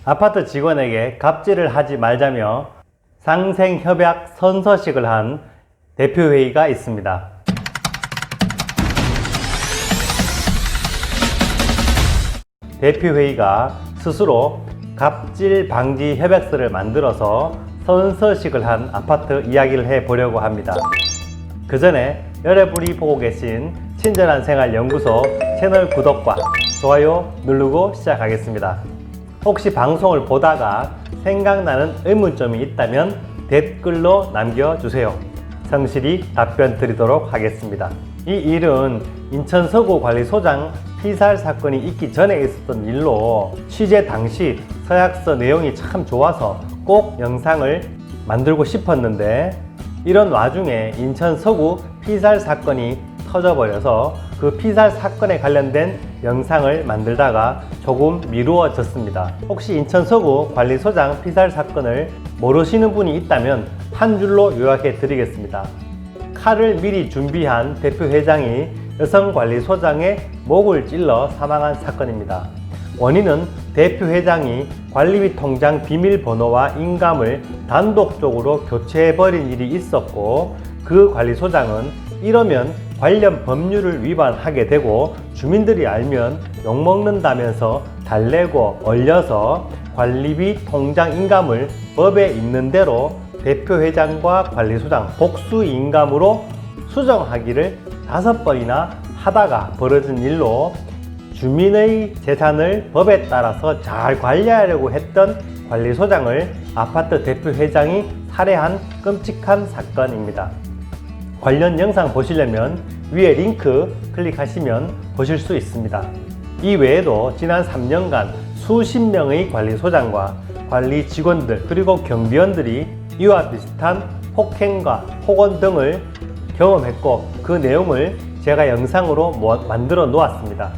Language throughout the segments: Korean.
아파트 직원에게 갑질을 하지 말자며 상생협약 선서식을 한 대표회의가 있습니다. 대표회의가 스스로 갑질 방지 협약서를 만들어서 선서식을 한 아파트 이야기를 해보려고 합니다. 그 전에 여러분이 보고 계신 친절한 생활 연구소 채널 구독과 좋아요 누르고 시작하겠습니다. 혹시 방송을 보다가 생각나는 의문점이 있다면 댓글로 남겨주세요. 성실히 답변 드리도록 하겠습니다. 이 일은 인천 서구관리소장 피살 사건이 있기 전에 있었던 일로 취재 당시 서약서 내용이 참 좋아서 꼭 영상을 만들고 싶었는데 이런 와중에 인천 서구 피살 사건이 터져버려서 그 피살 사건에 관련된 영상을 만들다가 조금 미루어졌습니다. 혹시 인천 서구 관리소장 피살 사건을 모르시는 분이 있다면 한 줄로 요약해 드리겠습니다. 칼을 미리 준비한 대표회장이 여성관리소장의 목을 찔러 사망한 사건입니다. 원인은 대표회장이 관리비 통장 비밀번호와 인감을 단독적으로 교체해버린 일이 있었고, 그 관리소장은 이러면 관련 법률을 위반하게 되고 주민들이 알면 욕먹는다면서 달래고 얼려서 관리비 통장 인감을 법에 있는 대로 대표회장과 관리소장 복수인감으로 수정하기를 5번이나 하다가 벌어진 일로 주민의 재산을 법에 따라서 잘 관리하려고 했던 관리소장을 아파트 대표회장이 살해한 끔찍한 사건입니다. 관련 영상 보시려면 위에 링크 클릭하시면 보실 수 있습니다. 이 외에도 지난 3년간 수십 명의 관리소장과 관리 직원들 그리고 경비원들이 이와 비슷한 폭행과 폭언 등을 경험했고, 그 내용을 제가 영상으로 만들어 놓았습니다.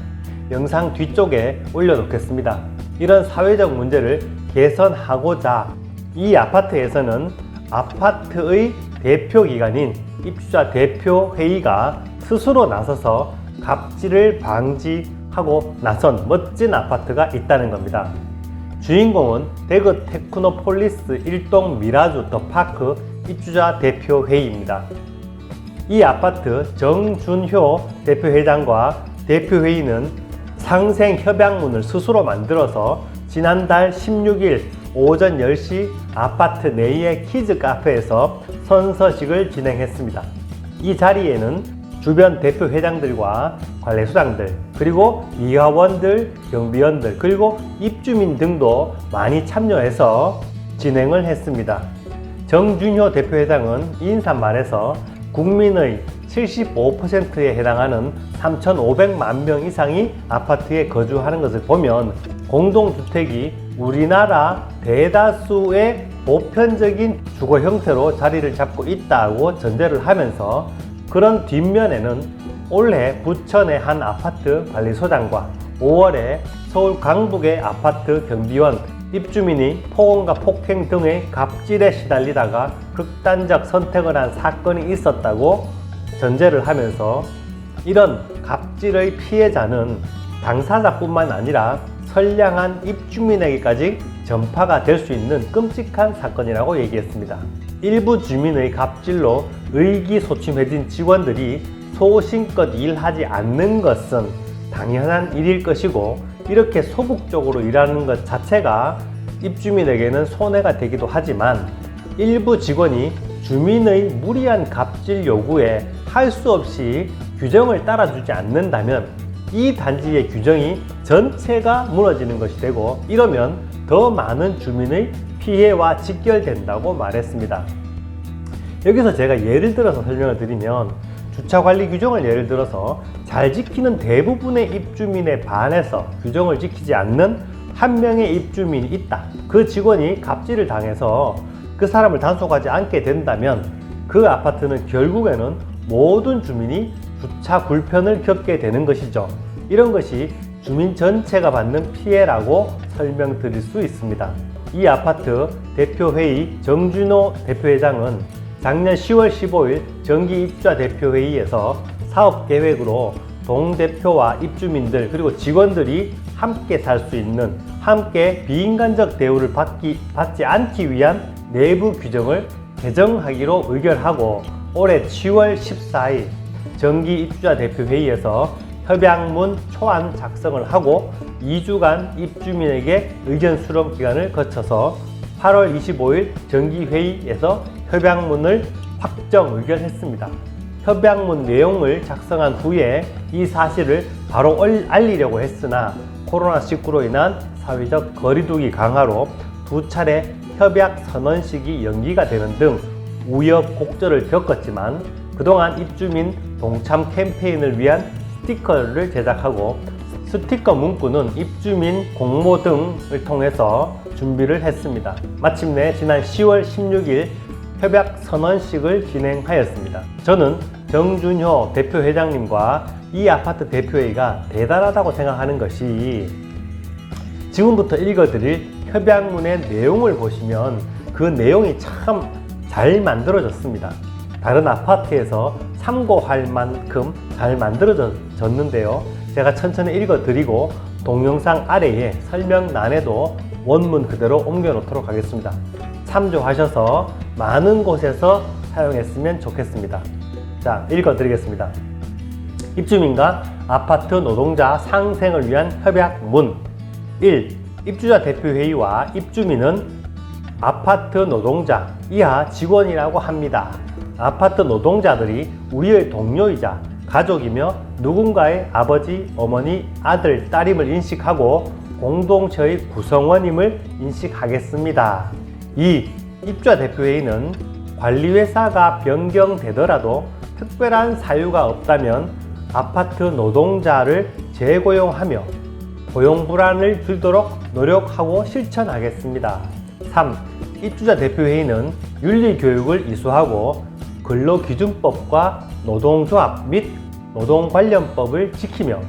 영상 뒤쪽에 올려놓겠습니다. 이런 사회적 문제를 개선하고자 이 아파트에서는 아파트의 대표기관인 입주자 대표회의가 스스로 나서서 갑질을 방지하고 나선 멋진 아파트가 있다는 겁니다. 주인공은 대구 테크노폴리스 1동 미라주 더파크 입주자 대표회의입니다. 이 아파트 정준효 대표회장과 대표회의는 상생협약문을 스스로 만들어서 지난달 16일 오전 10시 아파트 내의 키즈카페에서 선서식을 진행했습니다. 이 자리에는 주변 대표회장들과 관리소장들, 그리고 이화원들, 경비원들, 그리고 입주민 등도 많이 참여해서 진행을 했습니다. 정준효 대표회장은 인사말에서 국민의 75%에 해당하는 3,500만 명 이상이 아파트에 거주하는 것을 보면 공동주택이 우리나라 대다수의 보편적인 주거 형태로 자리를 잡고 있다고 전제를 하면서, 그런 뒷면에는 올해 부천의 한 아파트 관리소장과 5월에 서울 강북의 아파트 경비원, 입주민이 폭언과 폭행 등의 갑질에 시달리다가 극단적 선택을 한 사건이 있었다고 전제를 하면서, 이런 갑질의 피해자는 당사자뿐만 아니라 선량한 입주민에게까지 전파가 될 수 있는 끔찍한 사건이라고 얘기했습니다. 일부 주민의 갑질로 의기소침해진 직원들이 소신껏 일하지 않는 것은 당연한 일일 것이고, 이렇게 소극적으로 일하는 것 자체가 입주민에게는 손해가 되기도 하지만, 일부 직원이 주민의 무리한 갑질 요구에 할 수 없이 규정을 따라주지 않는다면 이 단지의 규정이 전체가 무너지는 것이 되고, 이러면 더 많은 주민의 피해와 직결된다고 말했습니다. 여기서 제가 예를 들어서 설명을 드리면, 주차관리 규정을 예를 들어서 잘 지키는 대부분의 입주민에 반해서 규정을 지키지 않는 한 명의 입주민이 있다. 그 직원이 갑질을 당해서 그 사람을 단속하지 않게 된다면 그 아파트는 결국에는 모든 주민이 주차 불편을 겪게 되는 것이죠. 이런 것이 주민 전체가 받는 피해라고 설명드릴 수 있습니다. 이 아파트 대표회의 정준호 대표회장은 작년 10월 15일 정기 입주자 대표회의에서 사업계획으로 동대표와 입주민들 그리고 직원들이 함께 살 수 있는, 함께 비인간적 대우를 받지 않기 위한 내부 규정을 개정하기로 의결하고 올해 10월 14일 정기 입주자 대표회의에서 협약문 초안 작성을 하고 2주간 입주민에게 의견 수렴 기간을 거쳐서 8월 25일 정기회의에서 협약문을 확정 의결했습니다. 협약문 내용을 작성한 후에 이 사실을 바로 알리려고 했으나 코로나19로 인한 사회적 거리두기 강화로 두 차례 협약 선언식이 연기가 되는 등 우여곡절을 겪었지만 그동안 입주민 동참 캠페인을 위한 스티커를 제작하고 스티커 문구는 입주민 공모 등을 통해서 준비를 했습니다. 마침내 지난 10월 16일 협약 선언식을 진행하였습니다. 저는 정준효 대표회장님과 이 아파트 대표회의가 대단하다고 생각하는 것이 지금부터 읽어드릴 협약문의 내용을 보시면 그 내용이 참 잘 만들어졌습니다. 다른 아파트에서 참고할 만큼 잘 만들어졌는데요. 제가 천천히 읽어드리고 동영상 아래에 설명란에도 원문 그대로 옮겨 놓도록 하겠습니다. 참조하셔서 많은 곳에서 사용했으면 좋겠습니다. 자, 읽어드리겠습니다. 입주민과 아파트 노동자 상생을 위한 협약문 1. 입주자 대표회의와 입주민은 아파트 노동자 이하 직원이라고 합니다. 아파트 노동자들이 우리의 동료이자 가족이며 누군가의 아버지, 어머니, 아들, 딸임을 인식하고 공동체의 구성원임을 인식하겠습니다. 2. 입주자 대표회의는 관리회사가 변경되더라도 특별한 사유가 없다면 아파트 노동자를 재고용하며 고용 불안을 줄도록 노력하고 실천하겠습니다. 3. 입주자 대표회의는 윤리교육을 이수하고 근로기준법과 노동조합 및 노동관련법을 지키며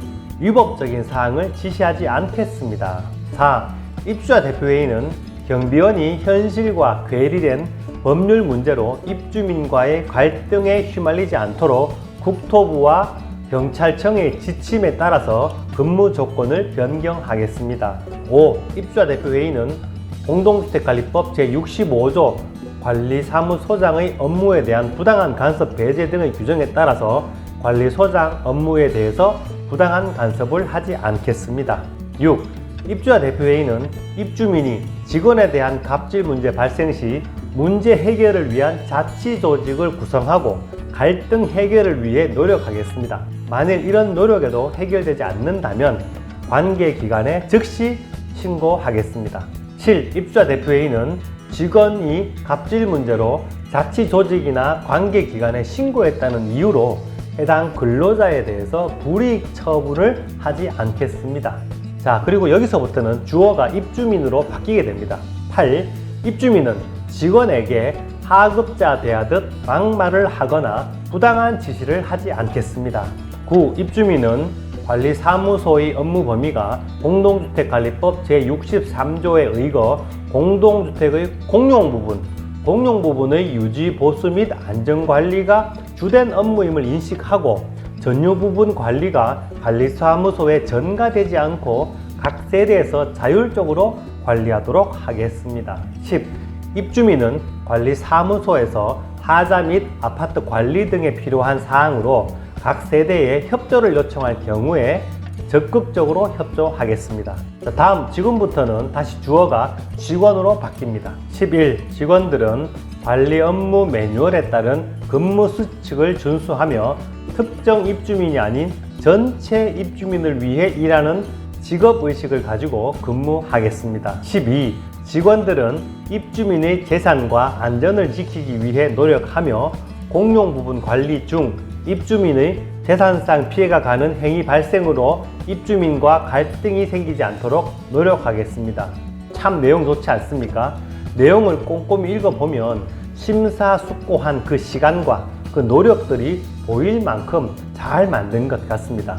위법적인 사항을 지시하지 않겠습니다. 4. 입주자 대표회의는 경비원이 현실과 괴리된 법률 문제로 입주민과의 갈등에 휘말리지 않도록 국토부와 경찰청의 지침에 따라서 근무 조건을 변경하겠습니다. 5. 입주자 대표회의는 공동주택관리법 제65조 관리사무소장의 업무에 대한 부당한 간섭 배제 등의 규정에 따라서 관리소장 업무에 대해서 부당한 간섭을 하지 않겠습니다. 6. 입주자 대표회의는 입주민이 직원에 대한 갑질 문제 발생 시 문제 해결을 위한 자치조직을 구성하고 갈등 해결을 위해 노력하겠습니다. 만일 이런 노력에도 해결되지 않는다면 관계기관에 즉시 신고하겠습니다. 7. 입주자 대표회의는 직원이 갑질 문제로 자치조직이나 관계기관에 신고했다는 이유로 해당 근로자에 대해서 불이익 처분을 하지 않겠습니다. 자, 그리고 여기서부터는 주어가 입주민으로 바뀌게 됩니다. 8. 입주민은 직원에게 하급자 대하듯 막말을 하거나 부당한 지시를 하지 않겠습니다. 9. 입주민은 관리사무소의 업무 범위가 공동주택관리법 제63조에 의거 공동주택의 공용 부분의 유지, 보수 및 안전관리가 주된 업무임을 인식하고 전유 부분 관리가 관리사무소에 전가되지 않고 각 세대에서 자율적으로 관리하도록 하겠습니다. 10. 입주민은 관리사무소에서 하자 및 아파트 관리 등에 필요한 사항으로 각 세대에 협조를 요청할 경우에 적극적으로 협조하겠습니다. 자, 다음 지금부터는 다시 주어가 직원으로 바뀝니다. 11. 직원들은 관리 업무 매뉴얼에 따른 근무 수칙을 준수하며 특정 입주민이 아닌 전체 입주민을 위해 일하는 직업의식을 가지고 근무하겠습니다. 12. 직원들은 입주민의 재산과 안전을 지키기 위해 노력하며 공용 부분 관리 중 입주민의 재산상 피해가 가는 행위 발생으로 입주민과 갈등이 생기지 않도록 노력하겠습니다. 참 내용 좋지 않습니까? 내용을 꼼꼼히 읽어보면 심사숙고한 그 시간과 그 노력들이 보일 만큼 잘 만든 것 같습니다.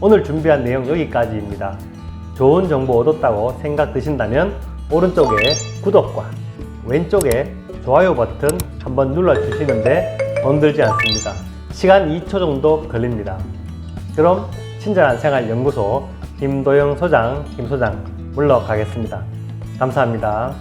오늘 준비한 내용 여기까지입니다. 좋은 정보 얻었다고 생각 드신다면 오른쪽에 구독과 왼쪽에 좋아요 버튼 한번 눌러주시는데 돈 들지 않습니다. 시간 2초 정도 걸립니다. 그럼 친절한 생활 연구소 김도영 소장, 김 소장 물러가겠습니다. 감사합니다.